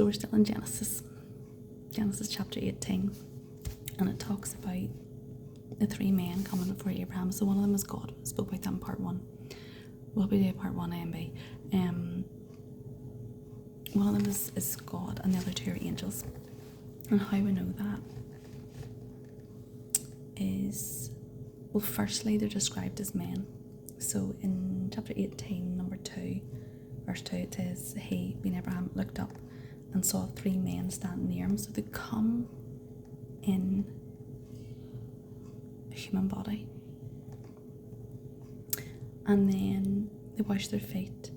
So we're still in Genesis chapter 18, and it talks about the three men coming before Abraham. So one of them is God. We spoke about that in part 1. We'll be doing part 1 A and B. One of them is God, and the other two are angels. And how we know that is, well, firstly, they're described as men. So in chapter 18, number 2, verse 2, it says, he, being Abraham, looked up and saw three men standing near him. So they come in a human body. And then they wash their feet,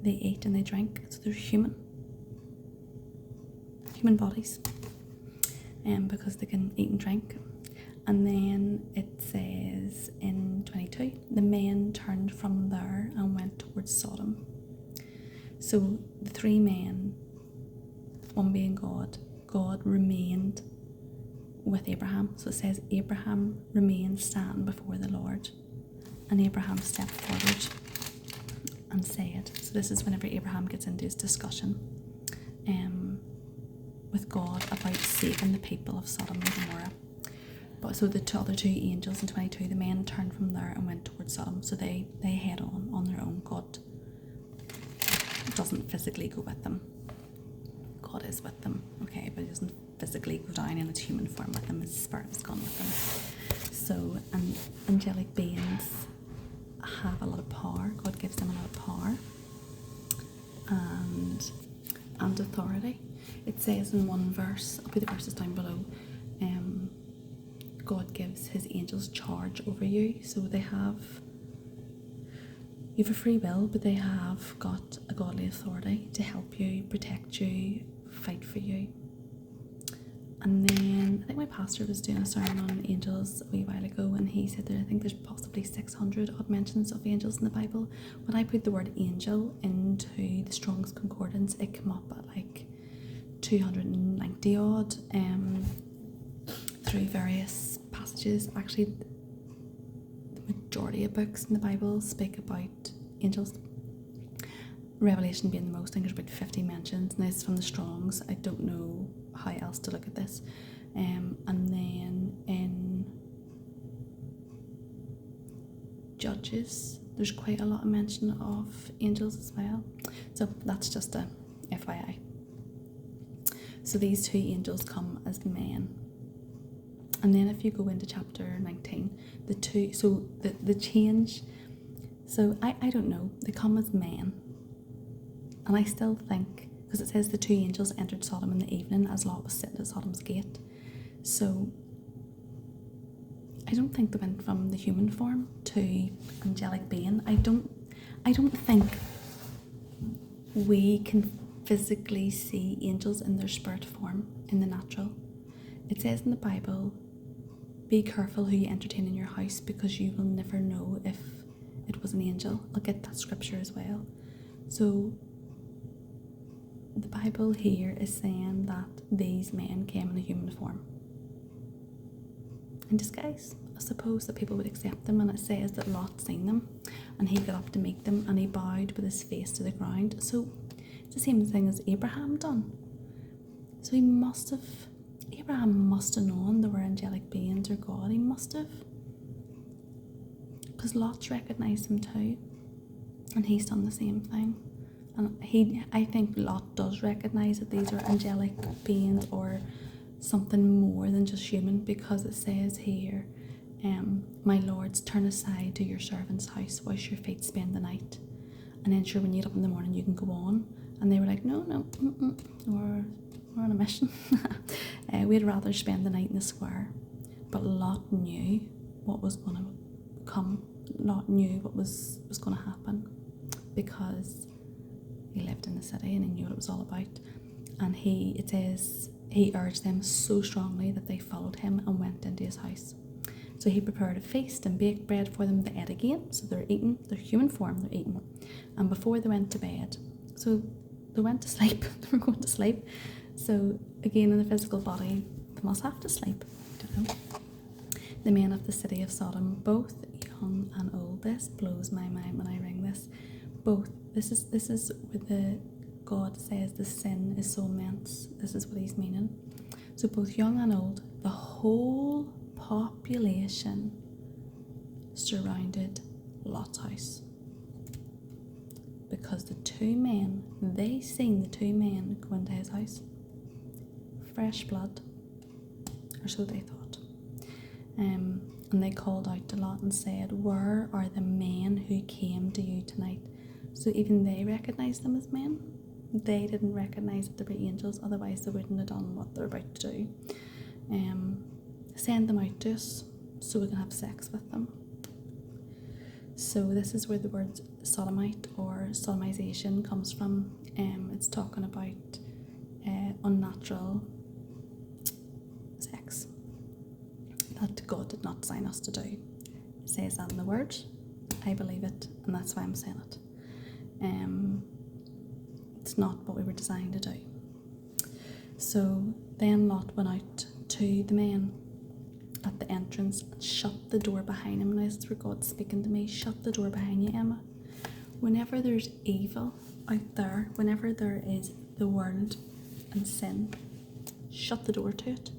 they eat and they drink. So they're human bodies, because they can eat and drink. And then it says in 22, the men turned from there and went towards Sodom. So the three men, one being God remained with Abraham. So it says Abraham remained standing before the Lord, and Abraham stepped forward and said, so this is whenever Abraham gets into his discussion with God about saving the people of Sodom and Gomorrah. But so the other two angels in 22, the men turned from there and went towards Sodom. So they head on their own. God doesn't physically go with them. God is with them, okay, but he doesn't physically go down in its human form with them. His spirit is gone with them. So angelic beings have a lot of power. God gives them a lot of power and authority. It says in one verse, I'll put the verses down below, God gives his angels charge over you. So you have a free will, but they have got a godly authority to help you, protect you, fight for you. And then I think my pastor was doing a sermon on angels a wee while ago, and he said that I think there's possibly 600 odd mentions of angels in the Bible. When I put the word angel into the Strong's Concordance, it came up at like 290 odd through various passages. Actually, the majority of books in the Bible speak about angels. Revelation being the most, I think there's about 50 mentions, and this is from the Strongs. I don't know how else to look at this. And then in Judges, there's quite a lot of mention of angels as well. So that's just a FYI. So these two angels come as men. And then if you go into chapter 19, the change, so I don't know, they come as men. And I still think, because it says the two angels entered Sodom in the evening as Lot was sitting at Sodom's gate. So I don't think they went from the human form to angelic being. I don't think we can physically see angels in their spirit form in the natural. It says in the Bible, be careful who you entertain in your house, because you will never know if it was an angel. I'll get that scripture as well. So the Bible here is saying that these men came in a human form, in disguise. I suppose that people would accept them, and it says that Lot seen them and he got up to meet them and he bowed with his face to the ground. So it's the same thing as Abraham done. So Abraham must have known there were angelic beings or God. He must have, because Lot's recognised him too, and he's done the same thing. And I think Lot does recognise that these are angelic beings or something more than just human, because it says here, my lords, turn aside to your servant's house, wash your feet, spend the night, and then sure, when you get up in the morning you can go on. And they were like, no, we're on a mission. We'd rather spend the night in the square. But Lot knew what was going to come. Lot knew what was going to happen, because he lived in the city and he knew what it was all about. And it says he urged them so strongly that they followed him and went into his house. So he prepared a feast and baked bread for them. They ate again. So they're eating, their human form, they're eating. And before they went to bed, so they went to sleep. They were going to sleep. So again, in the physical body, they must have to sleep. I don't know. The men of the city of Sodom, both young and old. This blows my mind when I ring this. Both. This is with God says the sin is so immense. This is what he's meaning. So both young and old, the whole population surrounded Lot's house. Because the two men, they seen the two men go into his house. Fresh blood, or so they thought. And they called out to Lot and said, "Where are the men who came to you tonight?" So even they recognised them as men. They didn't recognise that they were angels, otherwise they wouldn't have done what they're about to do. Send them out to us so we can have sex with them. So this is where the word sodomite or sodomization comes from. It's talking about unnatural sex that God did not design us to do. It says that in the word. I believe it, and that's why I'm saying it. It's not what we were designed to do. So then Lot went out to the men at the entrance and shut the door behind him. And this is where God's speaking to me. Shut the door behind you, Emma. Whenever there's evil out there, whenever there is the world and sin, shut the door to it.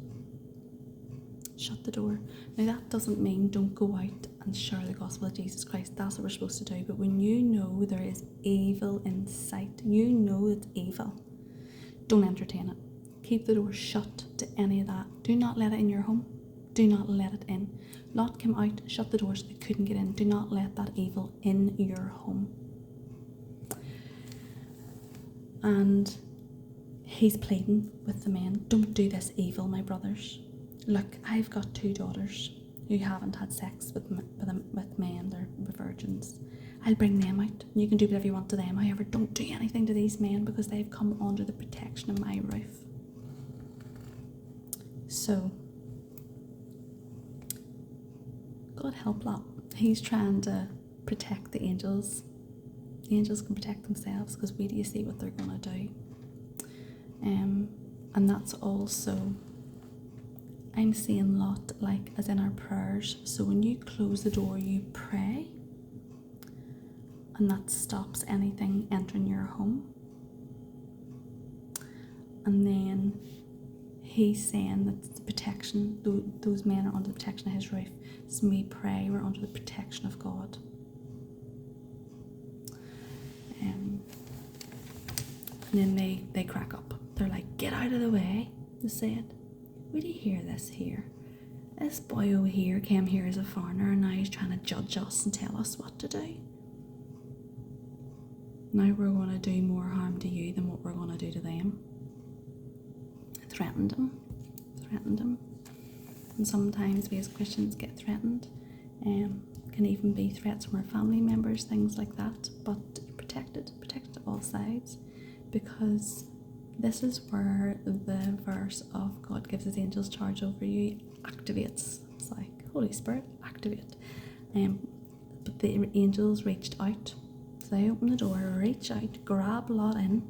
Shut the door. Now that doesn't mean don't go out and share the gospel of Jesus Christ. That's what we're supposed to do. But when you know there is evil in sight, you know it's evil, don't entertain it. Keep the door shut to any of that. Do not let it in your home. Do not let it in. Lot came out, shut the door so they couldn't get in. Do not let that evil in your home. And he's pleading with the men, don't do this evil, my brothers. Look, I've got 2 daughters who haven't had sex with men, they're virgins. I'll bring them out. You can do whatever you want to them. However, don't do anything to these men because they've come under the protection of my roof. So, God help Lot. He's trying to protect the angels. The angels can protect themselves because wait do you see what they're going to do. And that's also, I'm seeing Lot like as in our prayers. So when you close the door, you pray, and that stops anything entering your home. And then he's saying that the protection, those men are under the protection of his roof. So we pray, we're under the protection of God. And then they crack up. They're like, get out of the way, they said. We do hear this here. This boy over here came here as a foreigner and now he's trying to judge us and tell us what to do. Now we're going to do more harm to you than what we're going to do to them. Threatened him. And sometimes we as Christians get threatened. Can even be threats from our family members, things like that. But protected at all sides. Because this is where the verse of God gives his angels charge over you activates. It's like, Holy Spirit, activate. But the angels reached out. So they opened the door, reach out, grab Lot in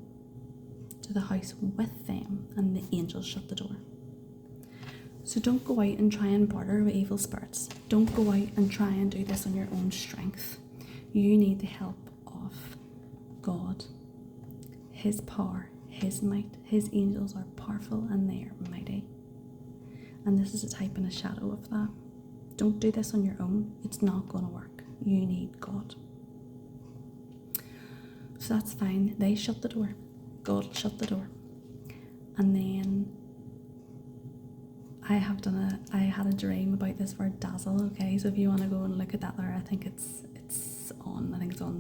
to the house with them, and the angels shut the door. So don't go out and try and barter with evil spirits. Don't go out and try and do this on your own strength. You need the help of God. His power, his might, his angels are powerful and they are mighty. And this is a type and a shadow of that. Don't do this on your own. It's not going to work. You need God. So that's fine. They shut the door. God will shut the door. And then I had a dream about this word dazzle, okay? So if you want to go and look at that there, I think it's on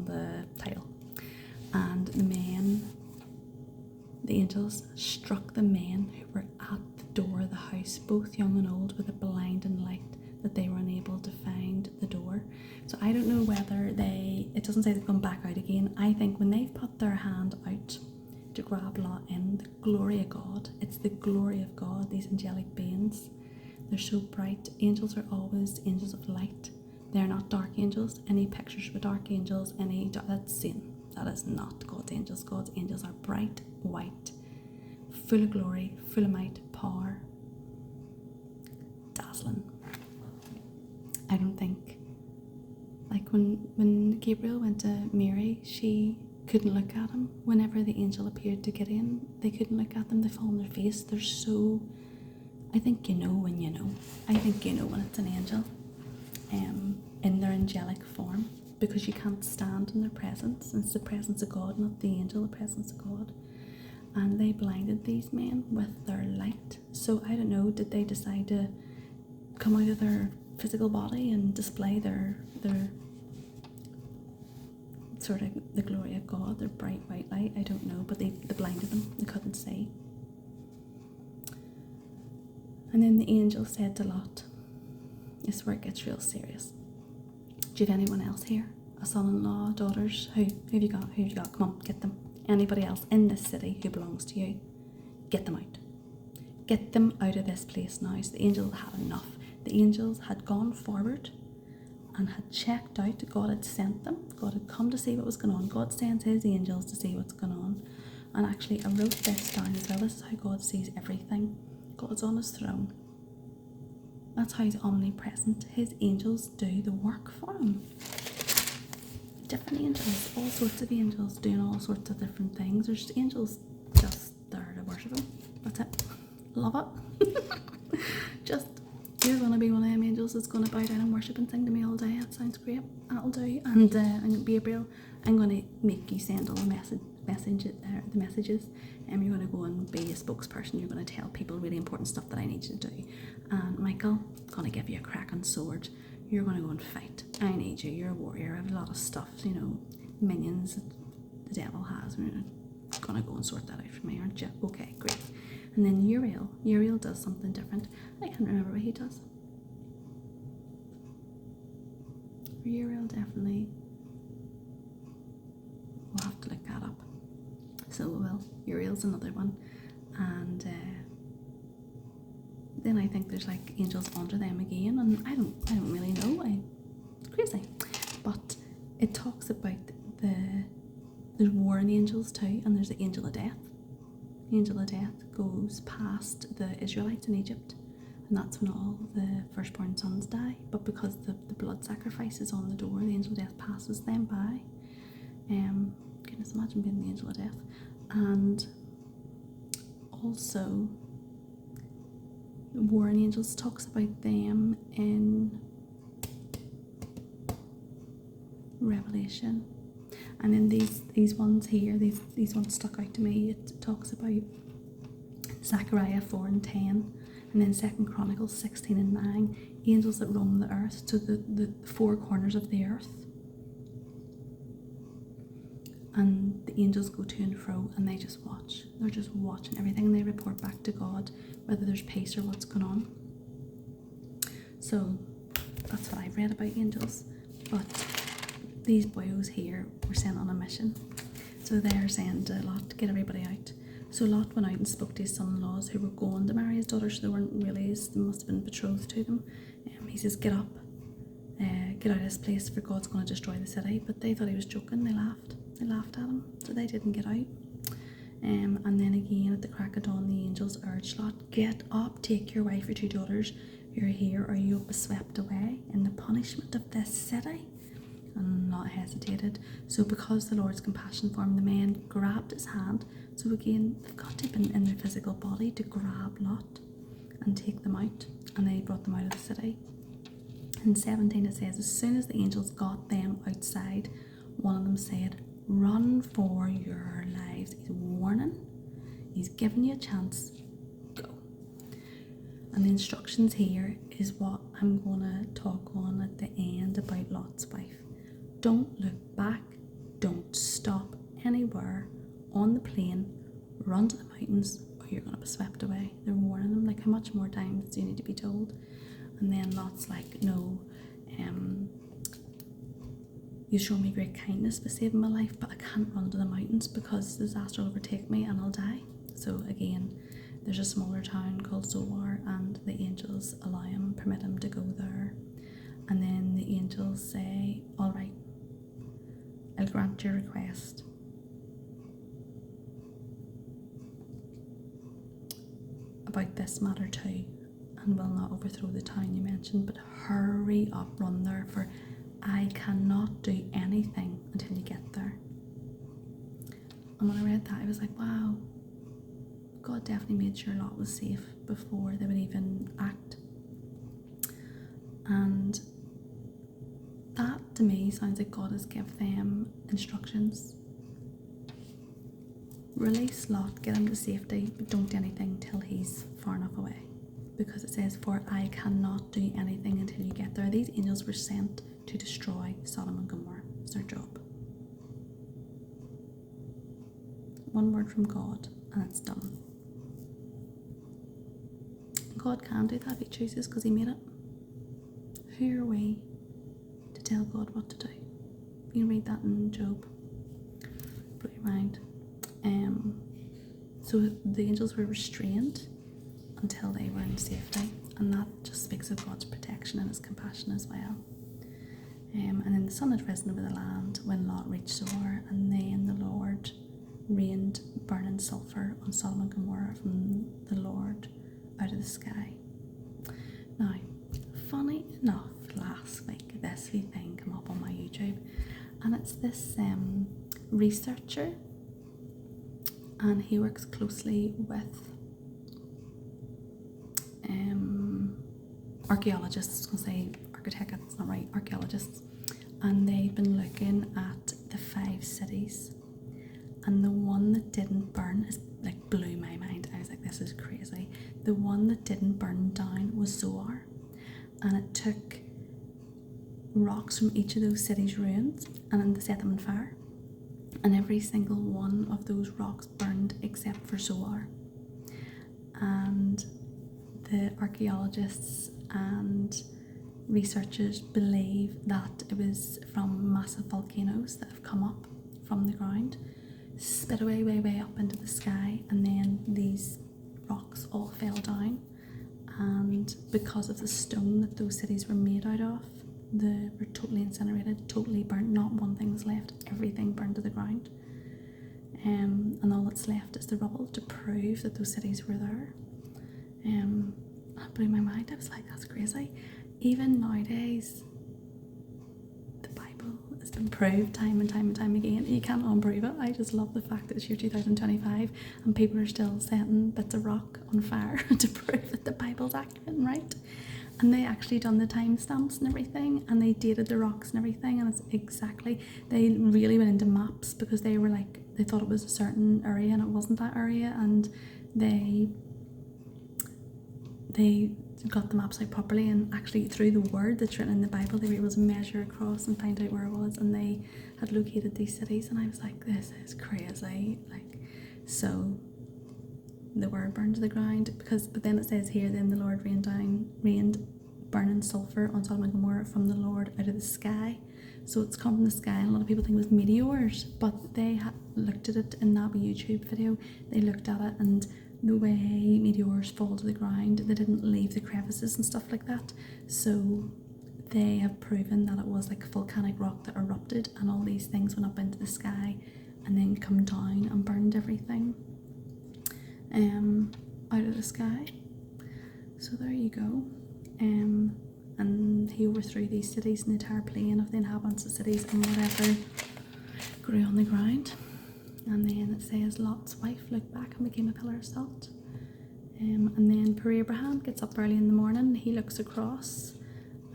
the title. And the angels struck the men who were at the door of the house, both young and old, with a blinding light that they were unable to find the door. So I don't know whether it doesn't say they've come back out again. I think when they've put their hand out to grab Lot in, the glory of God, it's the glory of God, these angelic beings. They're so bright. Angels are always angels of light. They're not dark angels. Any pictures with dark angels, that's sin. That is not God's angels. God's angels are bright, white, full of glory, full of might, power, dazzling. I don't think, like when Gabriel went to Mary, she couldn't look at him. Whenever the angel appeared to get in, they couldn't look at them. They fall on their face. They're so... I think you know when you know. I think you know when it's an angel in their angelic form, because you can't stand in their presence. It's the presence of God, not the angel, the presence of God. And they blinded these men with their light. So I don't know, did they decide to come out of their physical body and display their sort of the glory of God, their bright white light? I don't know, but they blinded them. They couldn't see. And then the angel said to Lot, this is where it gets real serious. Do you have anyone else here? A son-in-law, daughters? Who have you got? Who have you got? Come on, get them. Anybody else in this city who belongs to you? Get them out. Get them out of this place now. So the angels had enough. The angels had gone forward and had checked out. God had sent them. God had come to see what was going on. God sends his angels to see what's going on. And actually, I wrote this down as well. This is how God sees everything. God's on his throne. That's how he's omnipresent. His angels do the work for him. Different angels, all sorts of angels doing all sorts of different things. There's angels just there to worship him. That's it. Love it. Just, you're going to be one of them angels that's going to bow down and worship and sing to me all day. That sounds great. That'll do. And Gabriel, I'm going to make you send all the messages, and you're going to go and be a spokesperson. You're going to tell people really important stuff that I need you to do. And Micheal, going to give you a cracking sword. You're going to go and fight. I need you. You're a warrior. I have a lot of stuff, minions that the devil has. You're going to go and sort that out for me, aren't you? Okay, great. And then Uriel does something different. I can't remember what he does. Uriel definitely... We'll have to look that up. So we will. Uriel's another one. And then I think there's like angels under them again, and I don't really know. It's crazy. But it talks about there's warring angels too, and there's the angel of death. The angel of death goes past the Israelites in Egypt, and that's when all the firstborn sons die. But because the blood sacrifice is on the door, the angel of death passes them by. Goodness, imagine being the angel of death. And also, warring angels talks about them in Revelation. And then these ones here, these ones stuck out to me. It talks about Zechariah 4 and 10, and then 2 Chronicles 16 and 9, angels that roam the earth, so the four corners of the earth. And the angels go to and fro, and they just watch. They're just watching everything, and they report back to God whether there's peace or what's going on. So that's what I've read about angels. But these boyos here were sent on a mission. So they're saying to Lot to get everybody out. So Lot went out and spoke to his son-in-laws who were going to marry his daughter, so they weren't really, they must have been betrothed to them. He says, get up, get out of this place, for God's going to destroy the city. But they thought he was joking. They laughed at him, so they didn't get out. And then again at the crack of dawn, the angels urged Lot, get up, take your wife, your two daughters, you're here, or you'll be swept away in the punishment of this city. And Lot hesitated. So because the Lord's compassion for him, the men grabbed his hand. So again, they've got to be in their physical body to grab Lot and take them out, and they brought them out of the city. In 17 it says, as soon as the angels got them outside, one of them said, run for your lives. He's warning. He's giving you a chance. Go. And the instructions here is what I'm going to talk on at the end about Lot's wife. Don't look back. Don't stop anywhere on the plain. Run to the mountains, or you're going to be swept away. They're warning them, like, how much more times do you need to be told? And then Lot's like, no, you show me great kindness by saving my life, but I can't run to the mountains because disaster will overtake me and I'll die. So again, there's a smaller town called Zoar, and the angels allow him, permit him to go there. And then the angels say, all right, I'll grant your request. About this matter too, and will not overthrow the town you mentioned, but hurry up, run there, for I cannot do anything until you get there. And when I read that, I was like, wow, God definitely made sure Lot was safe before they would even act. And that to me sounds like God has given them instructions. Release Lot, get him to safety, but don't do anything till he's far enough away. Because it says, for I cannot do anything until you get there. These angels were sent to destroy Sodom and Gomorrah. It's their job. One word from God and it's done. God can do that if he chooses, because he made it. Who are we to tell God what to do? You can read that in Job. Blow your mind. So the angels were restrained until they were in safety, and that just speaks of God's protection and his compassion as well. And then the sun had risen over the land when Lot reached Zoar, and then the Lord rained burning sulphur on Sodom and Gomorrah from the Lord out of the sky. Now, funny enough, last week this wee thing came up on my YouTube, and it's this researcher, and he works closely with archaeologists. I was going to say architect, that's not right, archaeologists, and they've been looking at the 5 cities, and the one that didn't burn is like blew my mind. I was like, this is crazy. The one that didn't burn down was Zoar, and it took rocks from each of those cities' ruins and then they set them on fire, and every single one of those rocks burned except for Zoar. And the archaeologists and researchers believe that it was from massive volcanoes that have come up from the ground, spit away way up into the sky, and then these rocks all fell down, and because of the stone that those cities were made out of, they were totally incinerated, totally burnt. Not one thing was left, everything burned to the ground, and all that's left is the rubble to prove that those cities were there. That blew my mind. I was like, that's crazy. Even nowadays, the Bible has been proved time and time again. You can't unprove it. I just love the fact that it's year 2025 and people are still setting bits of rock on fire to prove that the Bible's accurate and right. And they actually done the timestamps and everything, and they dated the rocks and everything, and it's exactly, they really went into maps because they were like, they thought it was a certain area and it wasn't that area, and they got the maps out properly, and actually through the word that's written in the Bible they were able to measure across and find out where it was, and they had located these cities. And I was like, this is crazy. Like, so the word burned to the ground, but then it says here, then the Lord rained burning sulphur on Sodom and Gomorrah from the Lord out of the sky. So it's come from the sky, and a lot of people think it was meteors, but they looked at it in that YouTube video. They looked at it, and the way meteors fall to the ground, they didn't leave the crevices and stuff like that. So they have proven that it was like volcanic rock that erupted, and all these things went up into the sky and then come down and burned everything out of the sky. So there you go. And he overthrew these cities and the entire plain of the inhabitants of cities and whatever grew on the ground. And then it says Lot's wife looked back and became a pillar of salt. And then poor Abraham gets up early in the morning, he looks across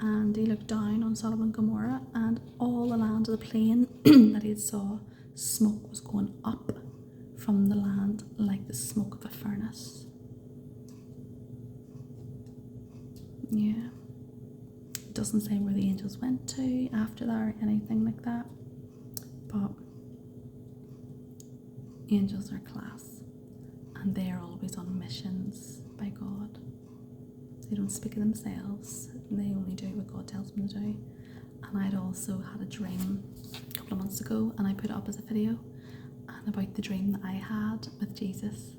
and he looked down on Sodom and Gomorrah, and all the land of the plain that he saw, smoke was going up from the land like the smoke of a furnace. Yeah. It doesn't say where the angels went to after that or anything like that, but angels are class, and they are always on missions by God. They don't speak of themselves, they only do what God tells them to do. And I'd also had a dream a couple of months ago, and I put it up as a video, and about the dream that I had with Jesus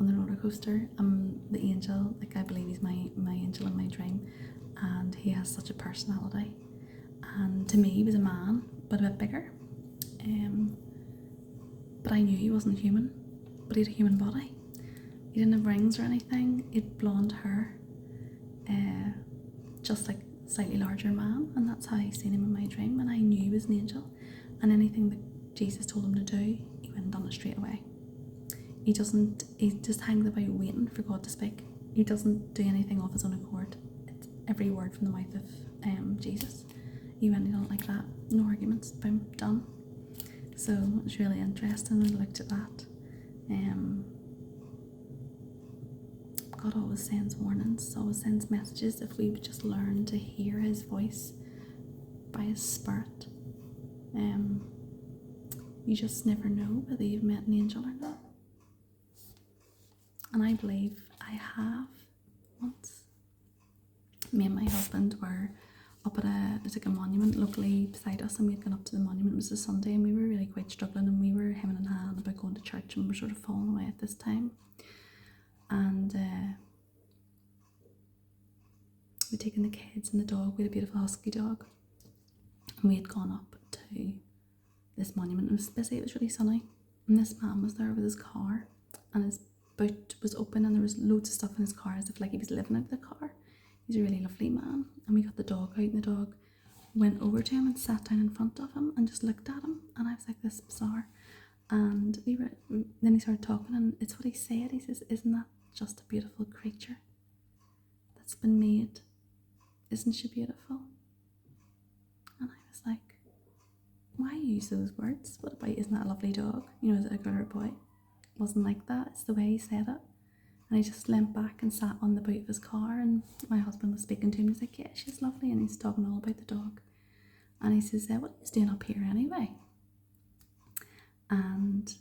on the roller coaster. The angel, like, I believe he's my angel in my dream, and he has such a personality, and to me he was a man but a bit bigger, but I knew he wasn't human, but he had a human body. He didn't have rings or anything, he had blonde hair, just like slightly larger man, and that's how I seen him in my dream, and I knew he was an angel, and anything that Jesus told him to do, he went and done it straight away. He just hangs about waiting for God to speak. He doesn't do anything of his own accord. It's every word from the mouth of Jesus. He went and done it like that. No arguments. Boom, done. So it's really interesting. We looked at that. God always sends warnings, always sends messages if we would just learn to hear his voice by his spirit. You just never know whether you've met an angel or not. And I believe I have once. Me and my husband were up at there's like a monument locally beside us, and we'd gone up to the monument. It was a Sunday and we were really quite struggling, and we were hemming and hawing about going to church, and we were sort of falling away at this time. And we'd taken the kids and the dog. We had a beautiful husky dog, and we had gone up to this monument. It was busy, it was really sunny, and this man was there with his car, and his boot was open, and there was loads of stuff in his car as if like he was living out of the car. He's a really lovely man. And we got the dog out, and the dog went over to him and sat down in front of him and just looked at him, and I was like, this is bizarre. And then he started talking, and it's what he said. He says, isn't that just a beautiful creature that's been made? Isn't she beautiful? And I was like, why use those words? What about, isn't that a lovely dog? You know, is it a girl or a boy? It wasn't like that. It's the way he said it. And he just leant back and sat on the boot of his car, and my husband was speaking to him. He's like, yeah, she's lovely. And he's talking all about the dog. And he says, what are you doing up here anyway? And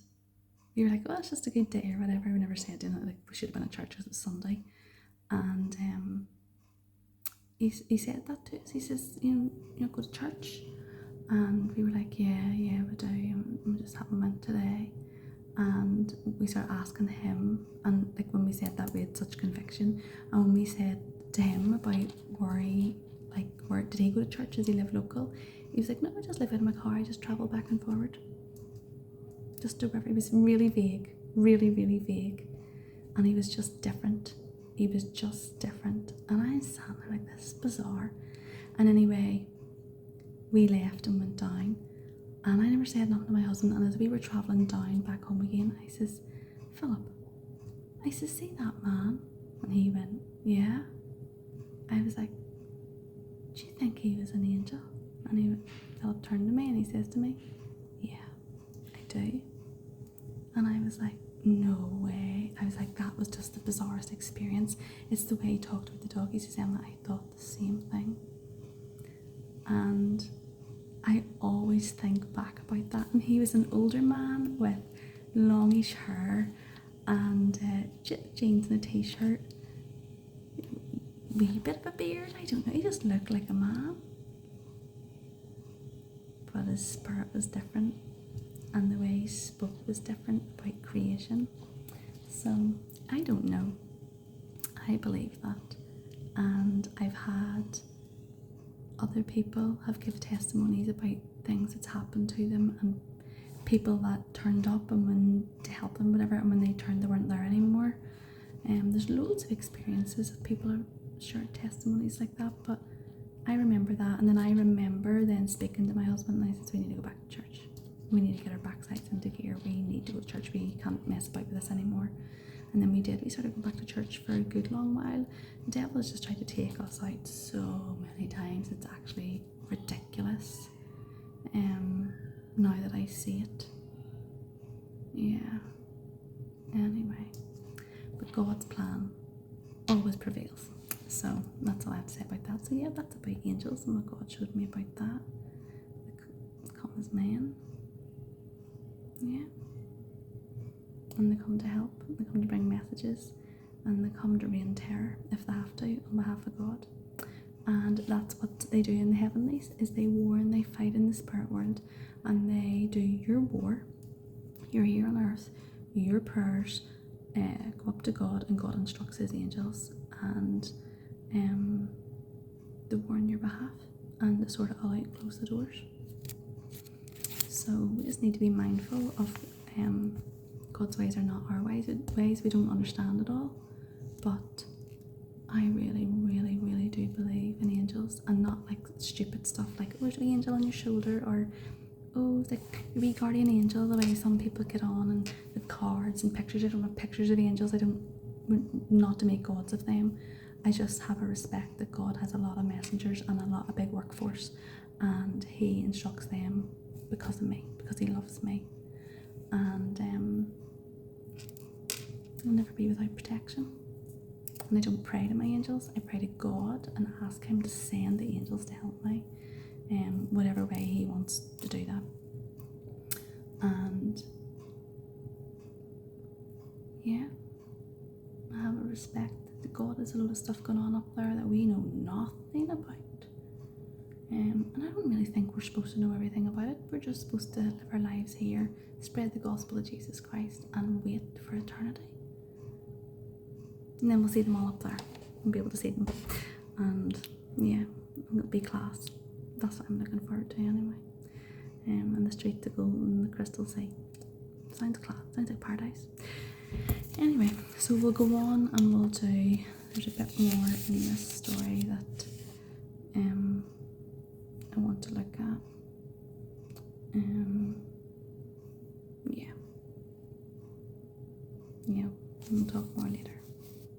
we were like, oh, it's just a good day or whatever. We never said, like we should have been at church because it was Sunday. And he said that to us. He says, you know, go to church. And we were like, yeah, we do. And we just haven't went today. And we started asking him, and like when we said that, we had such conviction. And when we said to him about where did he go to church? Does he live local? He was like, no, I just live out of my car. I just travel back and forward. Just do whatever. He was really vague, really, really vague. And he was just different. He was just different. And I sat there like, this is bizarre. And anyway, we left and went down. And I never said nothing to my husband. And as we were travelling down back home again, I says, Philip, I says, see that man? And he went, yeah. I was like, do you think he was an angel? And Philip turned to me and he says to me, yeah, I do. And I was like, no way. I was like, that was just the bizarrest experience. It's the way he talked about the dog. He says, Emma, I thought the same thing. And I always think back about that. And he was an older man with longish hair and jeans and a t-shirt. Wee bit of a beard, I don't know. He just looked like a man. But his spirit was different. And the way he spoke was different about creation. So, I don't know. I believe that. And I've had other people have given testimonies about things that's happened to them, and people that turned up and when to help them, whatever, and when they turned, they weren't there anymore. There's loads of experiences of people have shared testimonies like that, but I remember that. And then I remember then speaking to my husband, and I said, we need to go back to church. We need to get our backsides into gear. We need to go to church. We can't mess about with this anymore. And then we did. We started going back to church for a good long while. The devil has just tried to take us out so many times. It's actually ridiculous. Now that I see it. Yeah. Anyway. But God's plan always prevails. So that's all I have to say about that. So yeah, that's about angels and what God showed me about that. They come as men. Yeah. And they come to help, they come to bring messages, and they come to rain terror if they have to on behalf of God. And that's what they do in the heavenlies, is they war and they fight in the spirit world, and they do your war. You're here on earth, your prayers go up to God, and God instructs his angels, and they war on your behalf, and they sort it all out, close the doors. So we just need to be mindful of God's ways are not our ways. We don't understand it all, but I really, really, really do believe in angels, and not like stupid stuff like, oh, there's an angel on your shoulder, or oh, it's like your wee guardian angel, the way some people get on and with cards and pictures. I don't have pictures of the angels. I don't, not to make gods of them. I just have a respect that God has a lot of messengers and a big workforce, and he instructs them because of me, because he loves me. And I'll never be without protection. And I don't pray to my angels, I pray to God and ask him to send the angels to help me, whatever way he wants to do that. And yeah, I have a respect that God has a lot of stuff going on up there that we know nothing about. And I don't really think we're supposed to know everything about it. We're just supposed to live our lives here, spread the gospel of Jesus Christ, and wait for eternity. And then we'll see them all up there and be able to see them. And yeah, it'll be class. That's what I'm looking forward to anyway. And the street to go and the crystal sea. Sounds class, sounds like paradise. Anyway, so we'll go on and we'll do, there's a bit more in this story that I want to look at. Yeah, we'll talk more later.